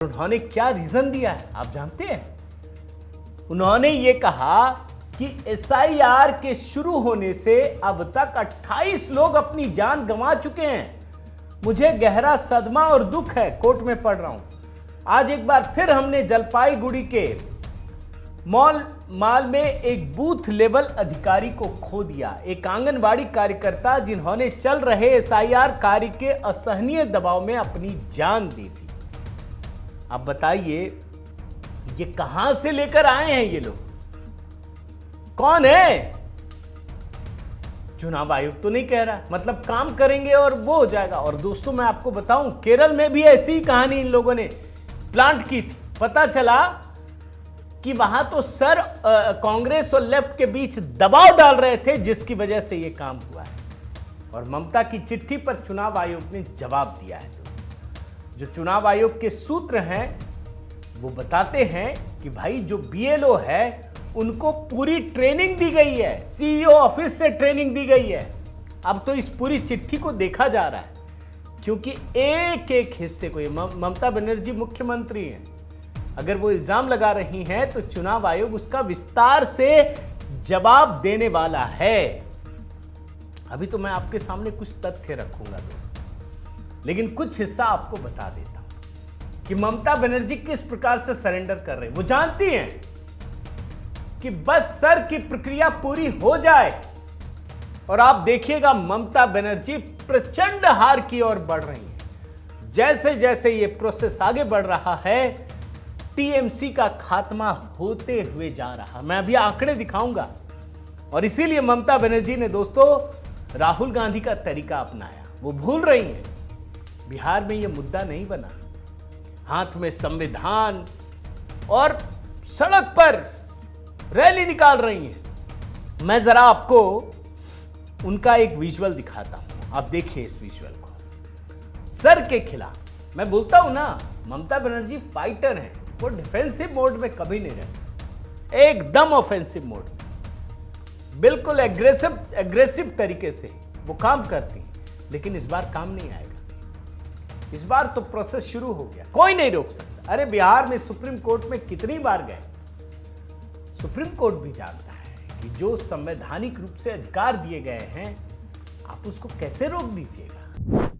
उन्होंने क्या रीजन दिया है आप जानते हैं? उन्होंने ये कहा कि एसआईआर के शुरू होने से अब तक 28 लोग अपनी जान गंवा चुके हैं। मुझे गहरा सदमा और दुख है, कोर्ट में पढ़ रहा हूं। आज एक बार फिर हमने जलपाईगुड़ी के माल में एक बूथ लेवल अधिकारी को खो दिया। एक आंगनवाड़ी कार्यकर्ता जिन्होंने चल रहे एसआईआर कार्य के असहनीय दबाव में अपनी जान दी थी। अब बताइए ये कहां से लेकर आए हैं ये लोग? कौन है? चुनाव आयोग तो नहीं कह रहा, मतलब काम करेंगे और वो हो जाएगा। और दोस्तों मैं आपको बताऊं, केरल में भी ऐसी ही कहानी इन लोगों ने प्लांट की थी। पता चला कि वहां तो सर कांग्रेस और लेफ्ट के बीच दबाव डाल रहे थे, जिसकी वजह से यह काम हुआ है। और ममता की चिट्ठी पर चुनाव आयोग ने जवाब दिया है। जो चुनाव आयोग के सूत्र हैं वो बताते हैं कि भाई जो बीएलओ है उनको पूरी ट्रेनिंग दी गई है, सीईओ ऑफिस से ट्रेनिंग दी गई है। अब तो इस पूरी चिट्ठी को देखा जा रहा है, क्योंकि एक एक हिस्से को, ममता बनर्जी मुख्यमंत्री हैं, अगर वो इल्जाम लगा रही हैं तो चुनाव आयोग उसका विस्तार से जवाब देने वाला है। अभी तो मैं आपके सामने कुछ तथ्य रखूंगा दोस्तों, लेकिन कुछ हिस्सा आपको बता देता हूं कि ममता बनर्जी किस प्रकार से सरेंडर कर रहे हैं। वो जानती हैं कि बस सर की प्रक्रिया पूरी हो जाए और आप देखिएगा ममता बनर्जी प्रचंड हार की ओर बढ़ रही है। जैसे जैसे ये प्रोसेस आगे बढ़ रहा है, टीएमसी का खात्मा होते हुए जा रहा। मैं अभी आंकड़े दिखाऊंगा। और इसीलिए ममता बनर्जी ने दोस्तों राहुल गांधी का तरीका अपनाया। वो भूल रही हैं बिहार में ये मुद्दा नहीं बना, हाथ में संविधान और सड़क पर रैली निकाल रही हैं। मैं जरा आपको उनका एक विजुअल दिखाता हूं, आप देखिए इस विजुअल को। सर के खिलाफ मैं बोलता हूं ना, ममता बनर्जी फाइटर हैं। वो डिफेंसिव मोड में कभी नहीं रहते, एकदम ऑफेंसिव मोड में, बिल्कुल एग्रेसिव तरीके से वो काम करती हैं। लेकिन इस बार काम नहीं आएगा। इस बार तो प्रोसेस शुरू हो गया, कोई नहीं रोक सकता। अरे बिहार में सुप्रीम कोर्ट में कितनी बार गए, सुप्रीम कोर्ट भी जानता है कि जो संवैधानिक रूप से अधिकार दिए गए हैं आप उसको कैसे रोक दीजिएगा।